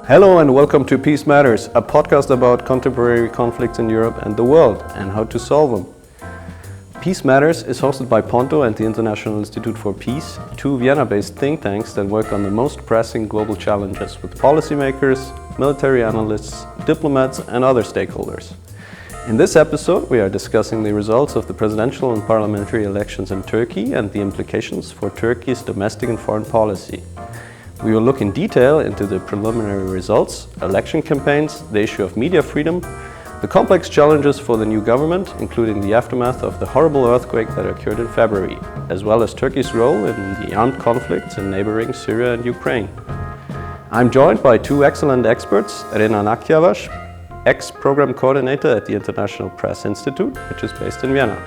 Hello and welcome to Peace Matters, a podcast about contemporary conflicts in Europe and the world and how to solve them. Peace Matters is hosted by Ponto and the International Institute for Peace, two Vienna-based think tanks that work on the most pressing global challenges with policymakers, military analysts, diplomats and other stakeholders. In this episode, we are discussing the results of the presidential and parliamentary elections in Turkey and the implications for Turkey's domestic and foreign policy. We will look in detail into the preliminary results, election campaigns, the issue of media freedom, the complex challenges for the new government, including the aftermath of the horrible earthquake that occurred in February, as well as Turkey's role in the armed conflicts in neighboring Syria and Ukraine. I'm joined by two excellent experts, Renan Akyavas, ex-program coordinator at the International Press Institute, which is based in Vienna.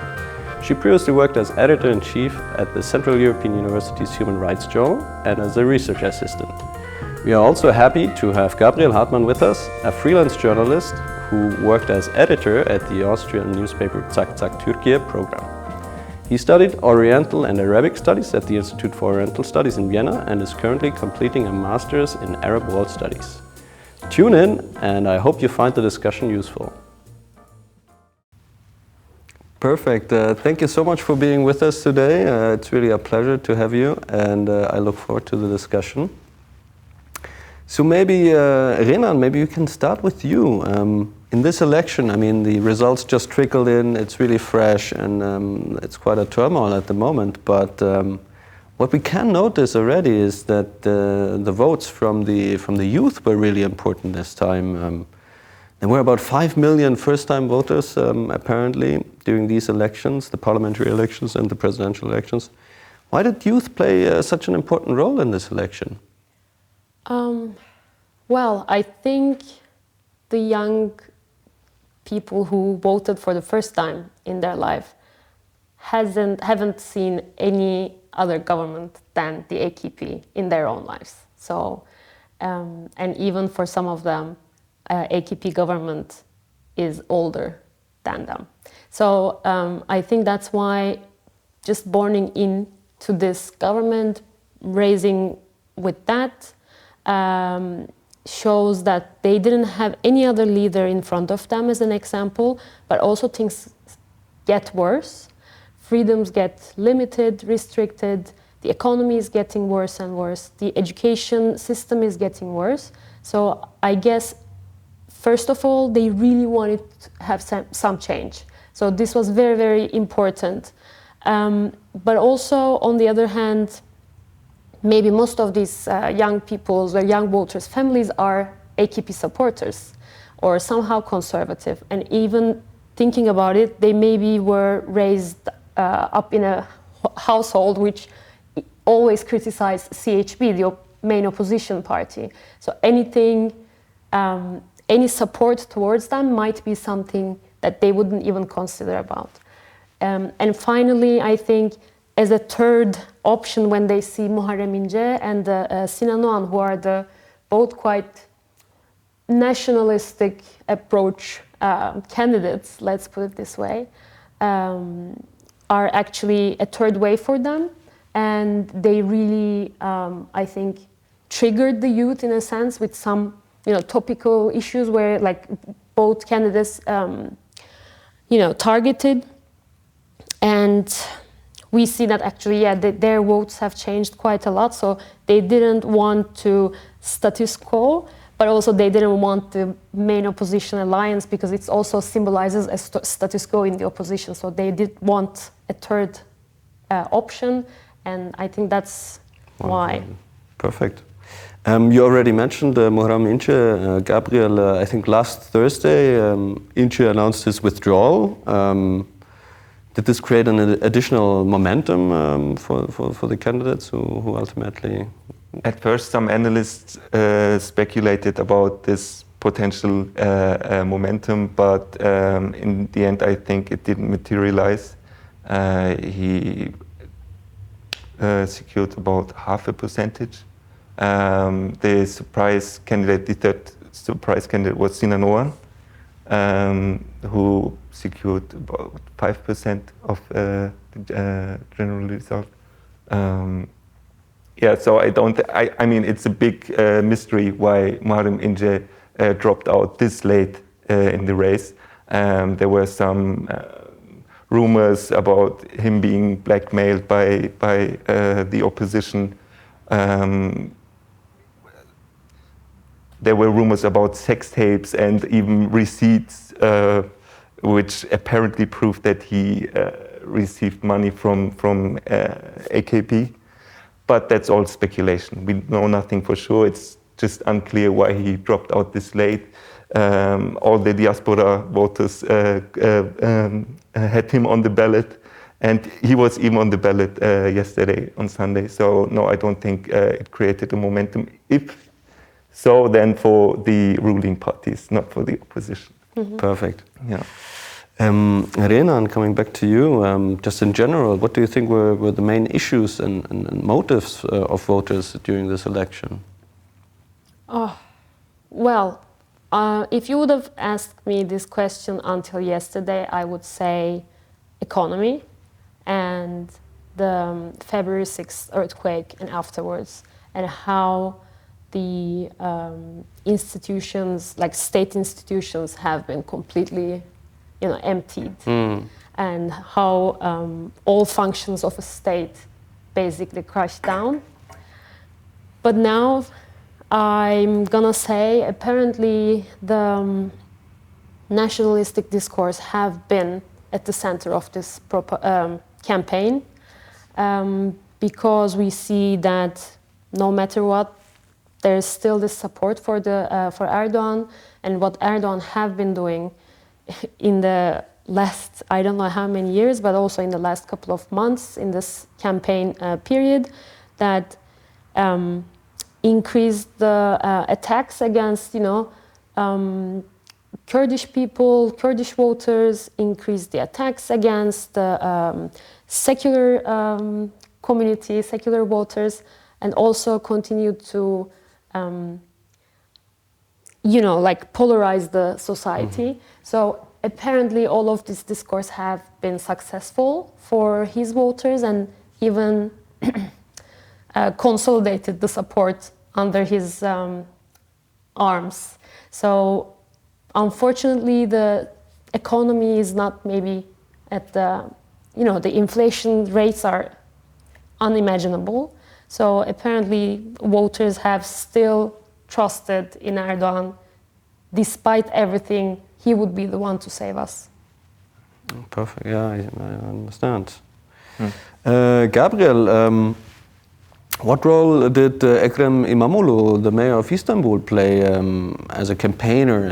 She previously worked as editor-in-chief at the Central European University's Human Rights Journal and as a research assistant. We are also happy to have Gabriel Hartmann with us, a freelance journalist who worked as editor at the Austrian newspaper Zak Zak Türkiye program. He studied Oriental and Arabic Studies at the Institute for Oriental Studies in Vienna and is currently completing a master's in Arab World Studies. Tune in, and I hope you find the discussion useful. Perfect. Thank you so much for being with us today. It's really a pleasure to have you, and I look forward to the discussion. So maybe, Renan, maybe you can start with you. In this election, I mean, the results just trickled in, it's really fresh, and it's quite a turmoil at the moment, but what we can notice already is that the votes from the youth were really important this time. There were about 5 million first-time voters, apparently, during these elections, the parliamentary elections and the presidential elections. Why did youth play such an important role in this election? Well, I think the young people who voted for the first time in their life haven't seen any other government than the AKP in their own lives. So, and even for some of them, AKP government is older than them. So I think that's why just borning into this government, raising with that, shows that they didn't have any other leader in front of them as an example, but also things get worse. Freedoms get limited, restricted, the economy is getting worse and worse, the education system is getting worse. So I guess first of all, they really wanted to have some change. So this was very, very important. But also, on the other hand, maybe most of these young people's or young voters' families are AKP supporters or somehow conservative. And even thinking about it, they maybe were raised up in a household which always criticized CHP, the main opposition party. So anything any support towards them might be something that they wouldn't even consider about. And finally, I think as a third option, when they see Muharrem İnce and Sinan Oğan, who are both quite nationalistic approach candidates, let's put it this way, are actually a third way for them. And they really, I think, triggered the youth in a sense with some topical issues where like both candidates, targeted. And we see that actually, their votes have changed quite a lot. So they didn't want to status quo, but also they didn't want the main opposition alliance because it also symbolizes a status quo in the opposition. So they did want a third option. And I think that's why. Perfect. You already mentioned Muharrem İnce. Gabriel, I think last Thursday, İnce announced his withdrawal. Did this create an additional momentum for the candidates who ultimately... At first, some analysts speculated about this potential momentum, but in the end, I think it didn't materialize. He secured about 0.5%. The surprise candidate, the third surprise candidate was Sinan Oğan, who secured about 5% of the general result. Yeah, so I mean, it's a big mystery why Muharrem İnce dropped out this late in the race. There were some rumors about him being blackmailed by the opposition. There were rumors about sex tapes and even receipts, which apparently proved that he received money from AKP. But that's all speculation. We know nothing for sure. It's just unclear why he dropped out this late. All the diaspora voters had him on the ballot, and he was even on the ballot yesterday on Sunday. So no, I don't think it created a momentum. If so, then for the ruling parties, not for the opposition. Mm-hmm. Perfect. Yeah. Renan, coming back to you, just in general, what do you think were the main issues and motives of voters during this election? Oh, well, if you would have asked me this question until yesterday, I would say economy and the February 6th earthquake and afterwards, and how the institutions, like state institutions, have been completely, emptied, and how all functions of a state basically crashed down. But now I'm gonna say apparently the nationalistic discourse have been at the center of this campaign, because we see that no matter what, there's still this support for Erdogan, and what Erdogan have been doing in the last, I don't know how many years, but also in the last couple of months in this campaign period, that increased the attacks against, Kurdish people, Kurdish voters, increased the attacks against the secular community, secular voters, and also continued to, polarize the society. Mm-hmm. So apparently all of this discourse have been successful for his voters, and even consolidated the support under his arms. So unfortunately, the economy is not maybe at the inflation rates are unimaginable. So apparently voters have still trusted in Erdogan. Despite everything, he would be the one to save us. Perfect, yeah, I understand. Gabriel, what role did Ekrem İmamoğlu, the mayor of Istanbul, play as a campaigner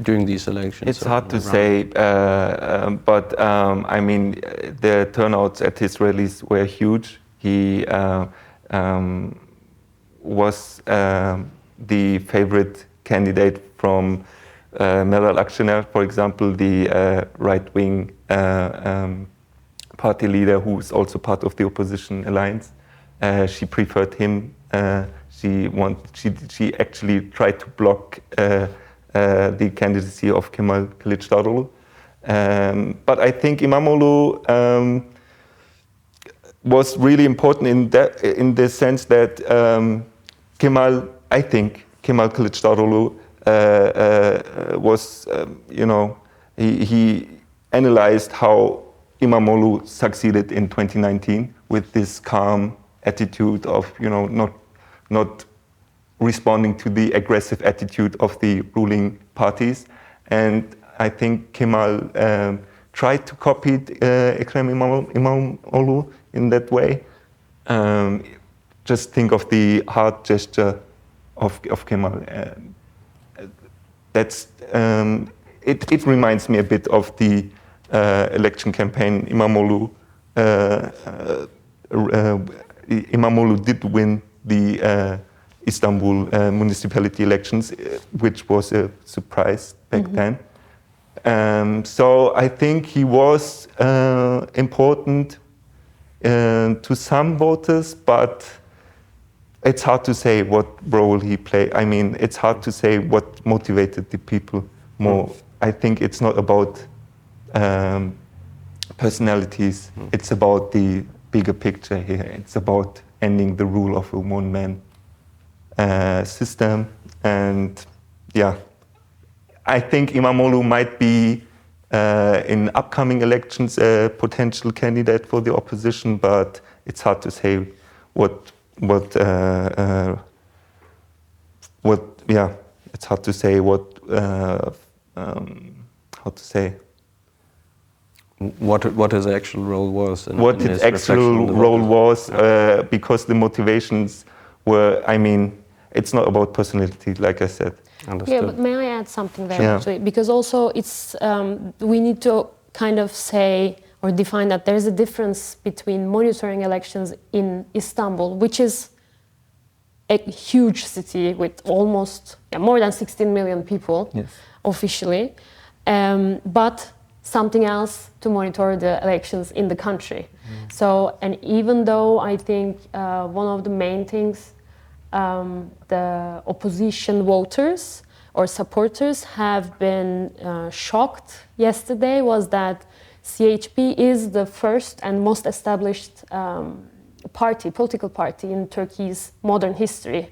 during these elections? It's hard to say, but I mean, the turnouts at his rallies were huge. He was the favorite candidate from Meral Akşener, for example, the right-wing party leader who is also part of the opposition alliance. She preferred him. She actually tried to block the candidacy of Kemal Kılıçdaroğlu. But I think İmamoğlu was really important in the sense that Kemal Kılıçdaroğlu was, he analyzed how İmamoğlu succeeded in 2019 with this calm attitude of, not responding to the aggressive attitude of the ruling parties. And I think Kemal tried to copy Ekrem İmamoğlu in that way. Just think of the heart gesture of Kemal. It reminds me a bit of the election campaign İmamoğlu did win the Istanbul municipality elections, which was a surprise back then. So I think he was important to some voters, but it's hard to say what role he played. I mean, it's hard to say what motivated the people more. I think it's not about personalities. It's about the bigger picture here. It's about ending the rule of a one-man system. And yeah, I think İmamoğlu might be in upcoming elections a potential candidate for the opposition, but it's hard to say it's hard to say what his actual role was. What his actual role was, because the motivations were, I mean, it's not about personality, like I said. Understood. Yeah, but may I add something there? Yeah. Because also it's, we need to kind of say or define that there's a difference between monitoring elections in Istanbul, which is a huge city with almost more than 16 million people, yes, officially, but something else to monitor the elections in the country. Mm. So, and even though I think one of the main things the opposition voters or supporters have been shocked yesterday was that CHP is the first and most established political party in Turkey's modern history.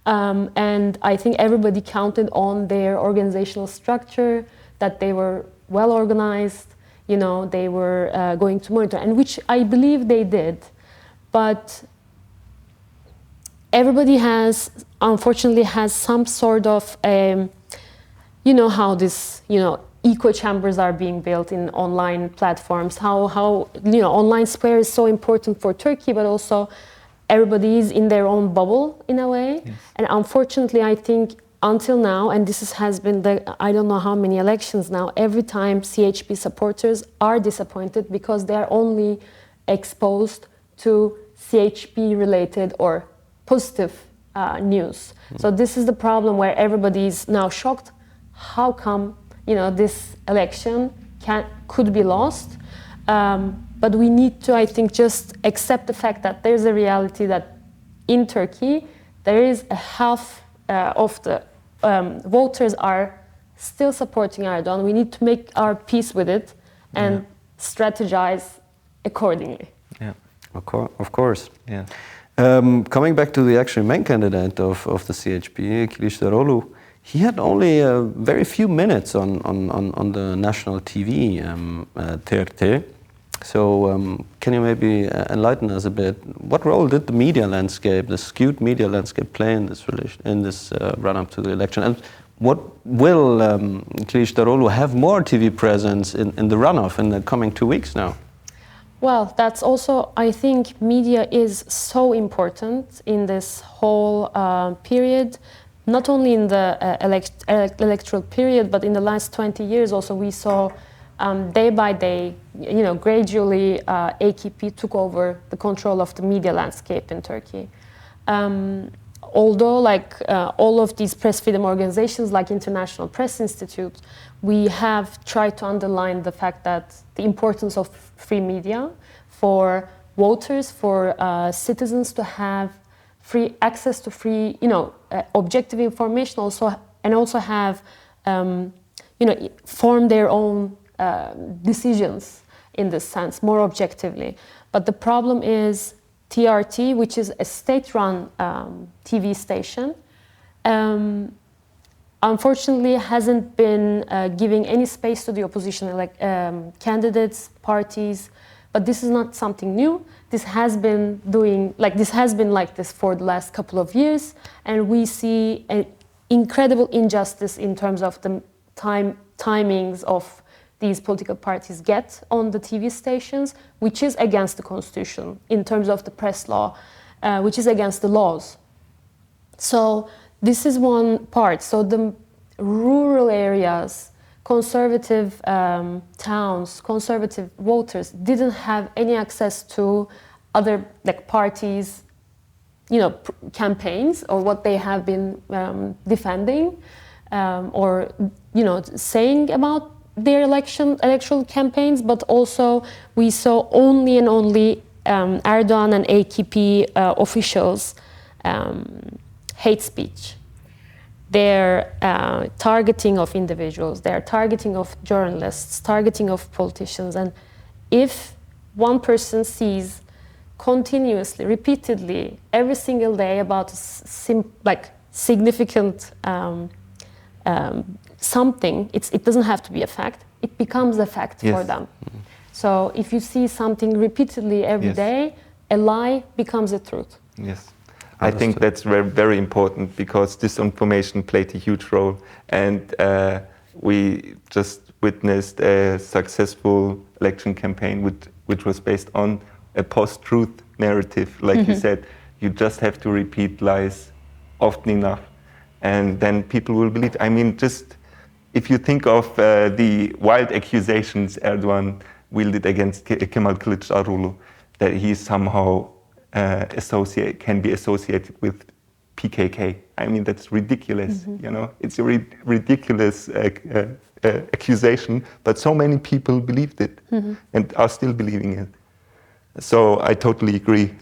And I think everybody counted on their organizational structure, that they were well organized, you know, they were going to monitor, and which I believe they did. But everybody unfortunately has some sort of, you know, how this, you know, echo chambers are being built in online platforms, how you know, online sphere is so important for Turkey, but also everybody is in their own bubble in a way. Yes. And unfortunately, I think until now, and has been I don't know how many elections now, every time CHP supporters are disappointed because they are only exposed to CHP related or positive news. Mm. So this is the problem where everybody is now shocked. How come, you know, this election could be lost? But we need to, I think, just accept the fact that there's a reality that in Turkey there is a half of the voters are still supporting Erdogan. We need to make our peace with it and strategize accordingly. Yeah, of course. Yeah. Coming back to the actual main candidate of the CHP, Kılıçdaroğlu, he had only very few minutes on the national TV, TRT. So can you maybe enlighten us a bit? What role did the media landscape, the skewed media landscape, play in this run-up to the election? And what will Kılıçdaroğlu have more TV presence in the runoff in the coming 2 weeks now? Well, that's also, I think, media is so important in this whole period. Not only in the electoral period, but in the last 20 years also we saw day by day, you know, gradually AKP took over the control of the media landscape in Turkey. Although like all of these press freedom organizations like International Press Institute, we have tried to underline the fact that the importance of free media for voters, for citizens to have free access to free, you know, objective information also, and also have, you know, form their own decisions in this sense, more objectively. But the problem is TRT, which is a state-run TV station, unfortunately hasn't been giving any space to the opposition candidates, parties. But this is not something new. This has been like this for the last couple of years, and we see an incredible injustice in terms of the timings of these political parties get on the TV stations, which is against the constitution in terms of the press law, which is against the laws. So this is one part. So the rural areas, conservative towns, conservative voters didn't have any access to other like parties, you know, campaigns or what they have been defending or, you know, saying about their electoral campaigns. But also we saw only and only Erdogan and AKP officials hate speech. Their targeting of individuals, their targeting of journalists, targeting of politicians. And if one person sees continuously, repeatedly, every single day about significant something, it doesn't have to be a fact, it becomes a fact for them. So if you see something repeatedly every day, a lie becomes a truth. Yes. I think that's very, very important because disinformation played a huge role, and we just witnessed a successful election campaign which was based on a post-truth narrative. Like you said, you just have to repeat lies often enough, and then people will believe. I mean, just if you think of the wild accusations Erdogan wielded against Kemal Kılıçdaroğlu, that he somehow can be associated with PKK. I mean, that's ridiculous, you know? It's a ridiculous accusation, but so many people believed it and are still believing it. So I totally agree.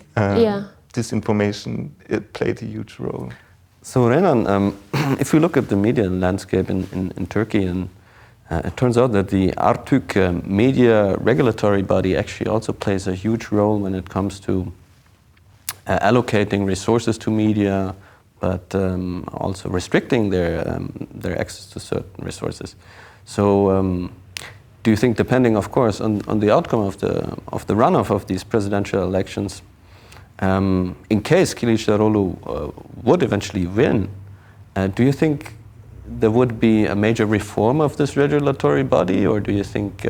Disinformation, it played a huge role. So Renan, if we look at the media landscape in Turkey, and it turns out that the Artürk media regulatory body actually also plays a huge role when it comes to allocating resources to media, but also restricting their access to certain resources. So do you think, depending of course on the outcome of the runoff of these presidential elections, in case Kılıçdaroğlu would eventually win, do you think there would be a major reform of this regulatory body, or do you think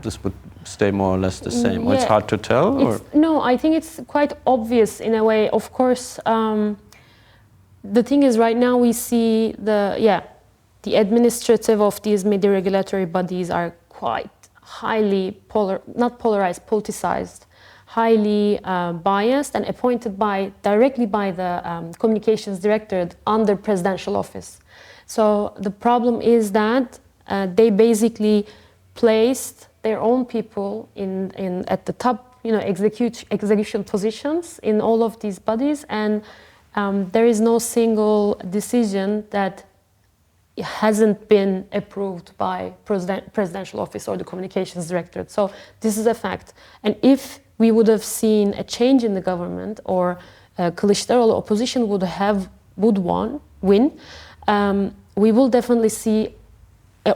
this would stay more or less the same? Or it's hard to tell? Or? No, I think it's quite obvious in a way. Of course, the thing is right now we see the administrative of these media regulatory bodies are quite highly not polarized, politicized, highly biased and appointed directly by the communications directorate under presidential office. So the problem is that they basically placed their own people at the top, execution positions in all of these bodies, and there is no single decision that hasn't been approved by presidential office or the communications directorate. So this is a fact. And if we would have seen a change in the government, or Kılıçdaroğlu opposition would win, we will definitely see,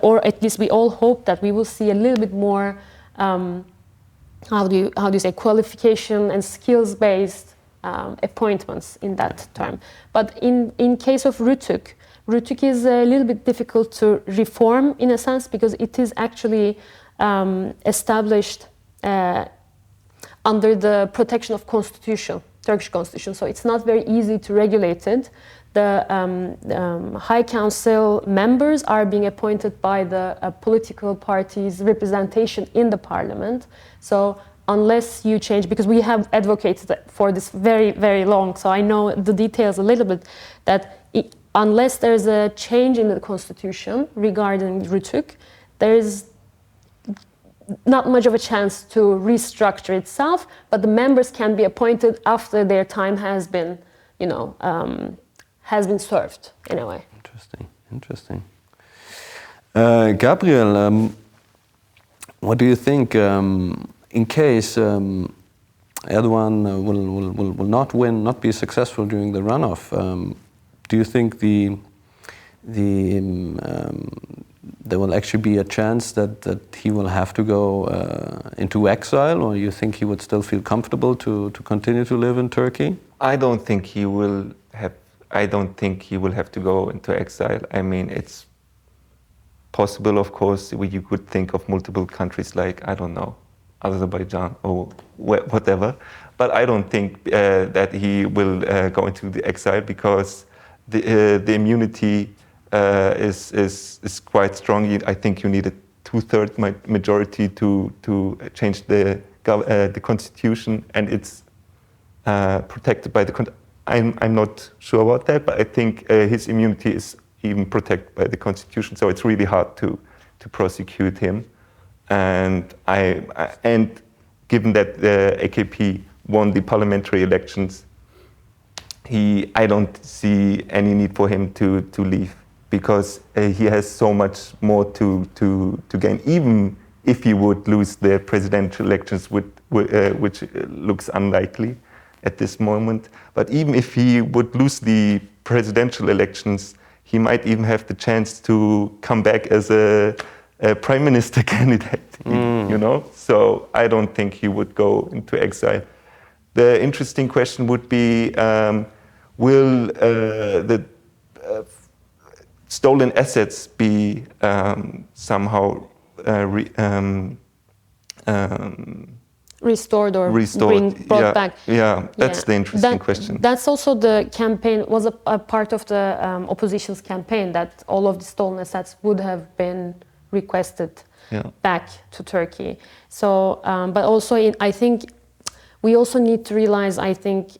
or at least we all hope that we will see a little bit more, how do you say, qualification and skills-based appointments in that term. But in case of Rütük is a little bit difficult to reform in a sense, because it is actually established under the protection of Turkish constitution. So it's not very easy to regulate it. The High Council members are being appointed by the political parties' representation in the parliament. So unless you change, because we have advocated for this very, very long, so I know the details a little bit, that unless there's a change in the constitution regarding Rütük, there is not much of a chance to restructure itself, but the members can be appointed after their time has been, has been served in a way. Interesting. Gabriel, what do you think in case Erdogan will not win, not be successful during the runoff? Do you think there will actually be a chance that he will have to go into exile, or you think he would still feel comfortable to continue to live in Turkey? I don't think he will have. I don't think he will have to go into exile. I mean, it's possible, of course. You could think of multiple countries like, I don't know, Azerbaijan or whatever. But I don't think that he will go into the exile, because the immunity is quite strong. I think you need a 2/3 majority to change the constitution, and it's protected by the. I'm not sure about that, but I think his immunity is even protected by the constitution. So it's really hard to prosecute him, and given that the AKP won the parliamentary elections, I don't see any need for him to leave, because he has so much more to gain. Even if he would lose the presidential elections, which looks unlikely at this moment. But even if he would lose the presidential elections, he might even have the chance to come back as a prime minister candidate, you know? So I don't think he would go into exile. The interesting question would be, will the stolen assets be somehow restored or brought back? Yeah, that's the interesting question. That's also the campaign, was a part of the opposition's campaign, that all of the stolen assets would have been requested back to Turkey. So, but also I think we also need to realize, I think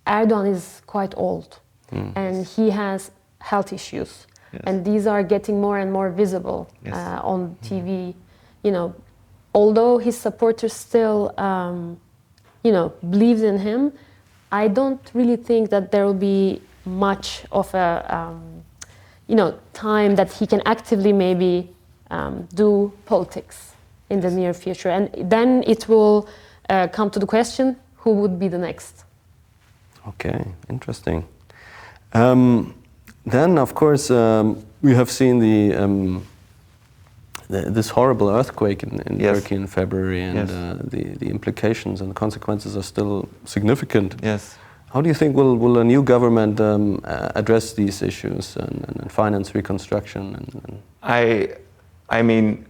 Erdogan is quite old and he has health issues. Yes. And these are getting more and more visible on TV. You know, although his supporters still, you know, believe in him, I don't really think that there will be much of a, you know, time that he can actively maybe do politics in the near future. And then it will come to the question, who would be the next? Okay, interesting. Then, of course, we have seen this horrible earthquake in Turkey in February, and the implications and consequences are still significant. Yes. How do you think will a new government address these issues and finance reconstruction? I mean,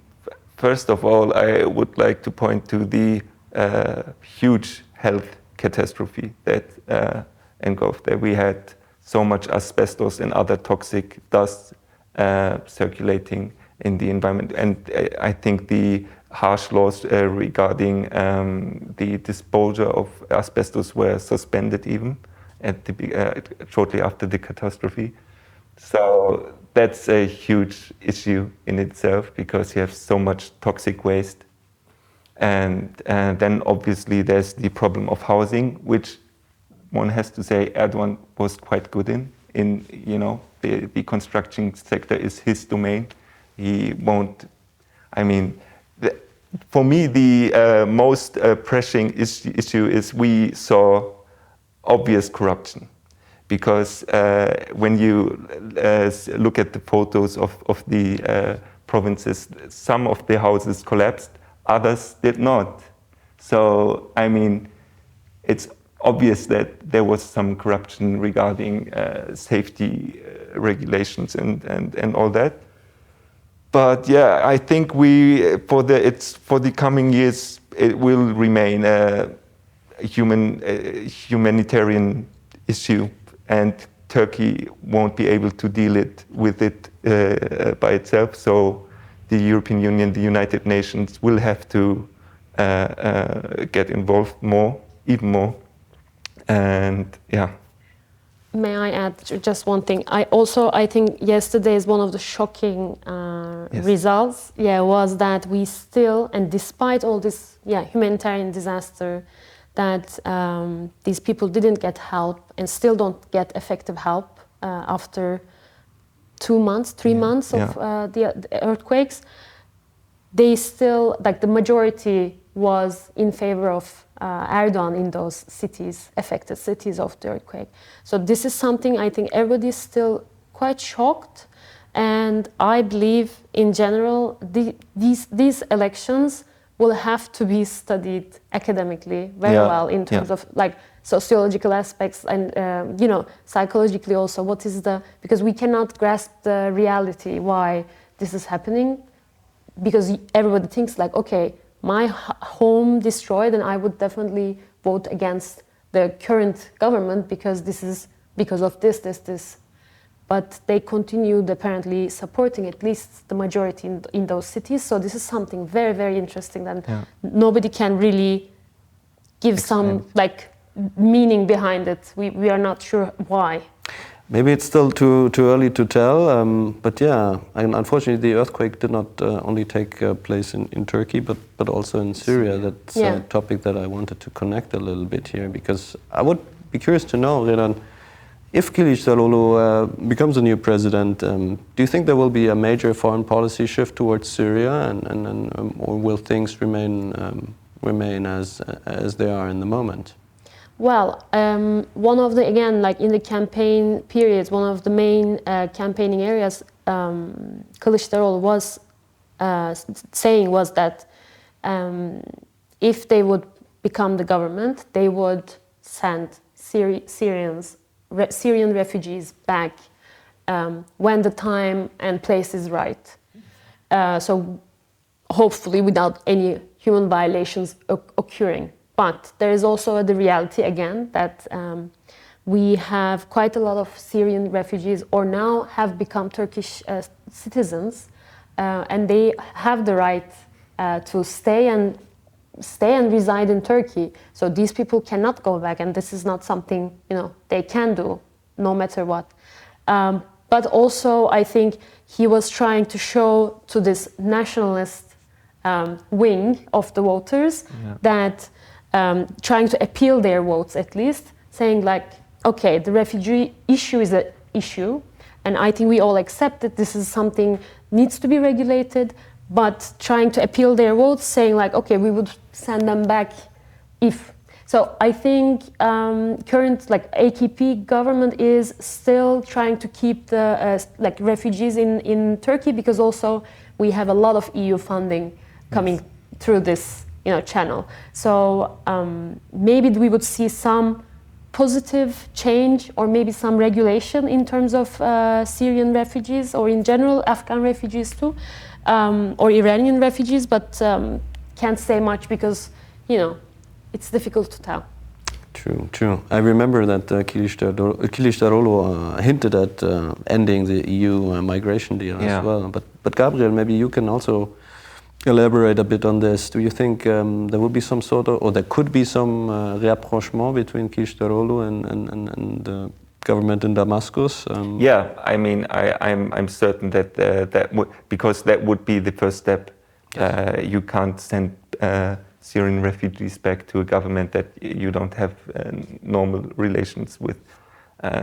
first of all, I would like to point to the huge health catastrophe that engulfed there. We had so much asbestos and other toxic dust circulating in the environment. And I think the harsh laws regarding the disposal of asbestos were suspended even at the, shortly after the catastrophe. So that's a huge issue in itself, because you have so much toxic waste. And then obviously there's the problem of housing, which one has to say Erdogan was quite good in, you know, the construction sector is his domain. He won't, I mean, for me the most pressing issue is we saw obvious corruption. Because when you look at the photos of the provinces, some of the houses collapsed, others did not. So, I mean, it's obvious that there was some corruption regarding safety regulations and all that. But yeah, I think for the coming years it will remain a humanitarian issue, and Turkey won't be able to deal with it by itself. So the European Union, the United Nations will have to get involved more, even more. And yeah. May I add just one thing? I think yesterday is one of the shocking results. Yeah, was that we still, and despite all this, humanitarian disaster, that these people didn't get help and still don't get effective help after 2 months, 3 months of the earthquakes. They still, like the majority was in favor of Erdogan in those cities, affected cities of the earthquake. So this is something I think everybody is still quite shocked. And I believe in general, these elections will have to be studied academically very well in terms of like sociological aspects and psychologically also. What is because we cannot grasp the reality why this is happening, because everybody thinks like, okay, my home destroyed and I would definitely vote against the current government because this is because of this. But they continued apparently supporting at least the majority in those cities. So this is something very, very interesting that nobody can really give some like meaning behind it. We are not sure why. Maybe it's still too early to tell, but yeah, and unfortunately the earthquake did not only take place in Turkey, but also in Syria. That's a topic that I wanted to connect a little bit here, because I would be curious to know, Renan, If Kılıçdaroğlu becomes a new president, do you think there will be a major foreign policy shift towards Syria, or will things remain as they are in the moment? Well, one of the, again, like in the campaign periods, one of the main campaigning areas Kılıçdaroğlu was saying was that if they would become the government, they would send Syrian refugees back when the time and place is right. So hopefully without any human violations occurring. But there is also the reality again that we have quite a lot of Syrian refugees or now have become Turkish citizens, and they have the right to stay and reside in Turkey. So these people cannot go back, and this is not something they can do, no matter what. But also, I think he was trying to show to this nationalist wing of the voters that trying to appeal their votes, at least, saying like, okay, the refugee issue is an issue, and I think we all accept that this is something needs to be regulated, but trying to appeal their votes, saying like, okay, we would send them back if. So I think current like AKP government is still trying to keep the like refugees in Turkey, because also we have a lot of EU funding coming through this channel. So maybe we would see some positive change or maybe some regulation in terms of Syrian refugees or in general Afghan refugees too, or Iranian refugees, but can't say much because it's difficult to tell. True. I remember that Kılıçdaroğlu hinted at ending the EU migration deal as well. But Gabriel, maybe you can also elaborate a bit on this. Do you think there will be some sort of, or there could be some rapprochement between Kılıçdaroğlu and the government in Damascus? Yeah, I mean, I'm certain that because that would be the first step. You can't send Syrian refugees back to a government that you don't have normal relations with.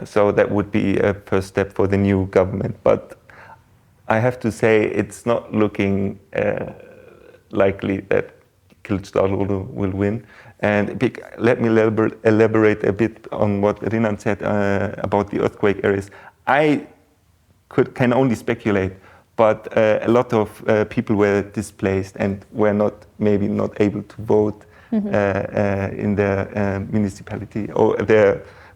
So that would be a first step for the new government. But I have to say it's not looking likely that Kılıçdaroğlu will win. And let me elaborate a bit on what Renan said about the earthquake areas. I can only speculate, but a lot of people were displaced and were maybe not able to vote in their municipality or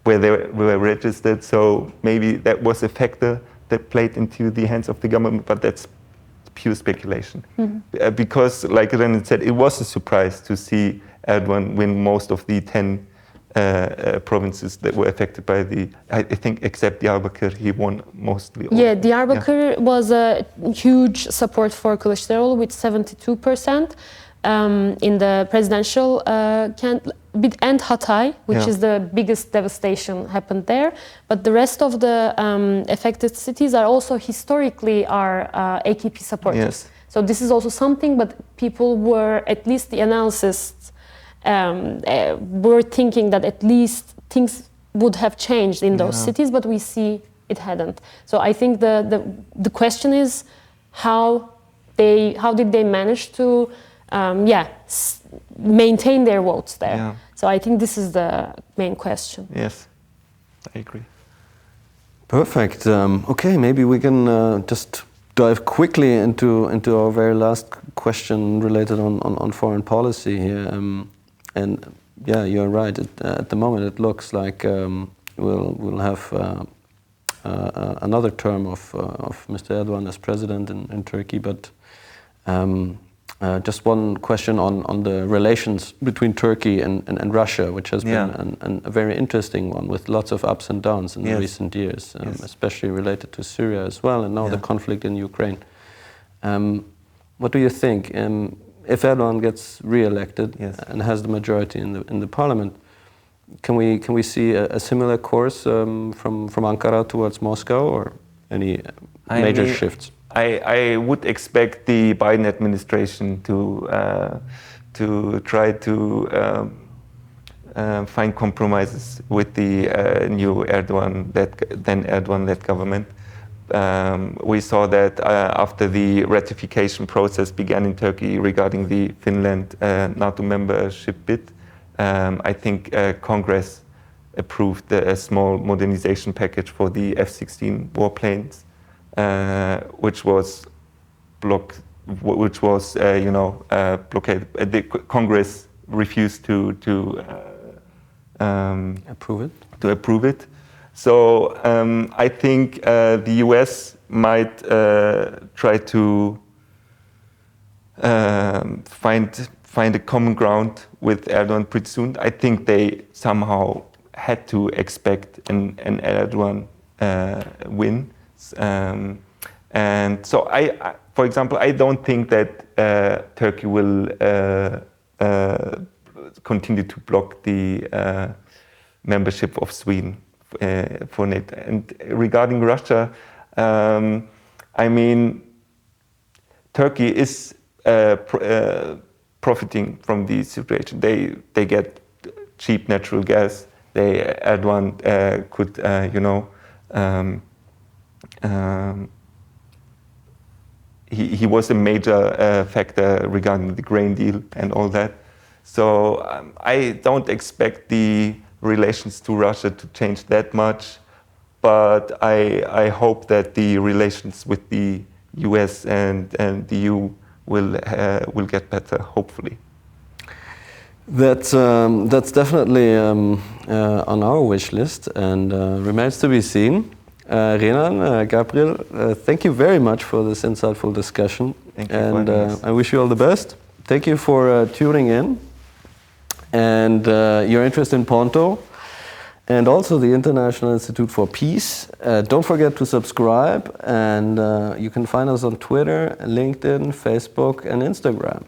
where they were registered. So maybe that was a factor that played into the hands of the government, but that's pure speculation. Because, like Renan said, it was a surprise to see Erdogan win most of the 10 provinces that were affected by I think except Diyarbakir, he won mostly. Yeah, Diyarbakir was a huge support for Kılıçdaroğlu with 72% in the presidential and Hatay, which is the biggest devastation happened there. But the rest of the affected cities are also historically AKP supporters. Yes. So this is also something, but people were, at least the analysts, were thinking that at least things would have changed in those cities, but we see it hadn't. So I think the question is how did they manage to maintain their votes there? Yeah. So I think this is the main question. Yes, I agree. Perfect. Okay, maybe we can just dive quickly into our very last question related on foreign policy here. And yeah, you're right. At the moment, it looks like we'll have another term of Mr. Erdogan as president in Turkey. But just one question on the relations between Turkey and Russia, which has been a very interesting one with lots of ups and downs in the recent years, especially related to Syria as well, and now the conflict in Ukraine. What do you think? If Erdogan gets re-elected and has the majority in the parliament, can we see a similar course from Ankara towards Moscow, or any major shifts? I would expect the Biden administration to try to find compromises with the new Erdogan-led government. We saw that after the ratification process began in Turkey regarding the Finland NATO membership bid, I think Congress approved a small modernization package for the F-16 warplanes, which was blocked. Blockaded. The Congress refused to approve it. So I think the US might try to find a common ground with Erdogan pretty soon. I think they somehow had to expect an Erdogan win. And so for example, I don't think that Turkey will continue to block the membership of Sweden for NATO. And regarding Russia, I mean, Turkey is profiting from the situation. They get cheap natural gas. Erdogan could, he was a major factor regarding the grain deal and all that. So I don't expect the relations to Russia to change that much, but I hope that the relations with the US and the EU will get better, hopefully. That's definitely on our wish list and remains to be seen. Renan, Gabriel, thank you very much for this insightful discussion. Thank you. And I wish you all the best. Thank you for tuning in and your interest in Ponto and also the International Institute for Peace. Don't forget to subscribe, and you can find us on Twitter, LinkedIn, Facebook, and Instagram.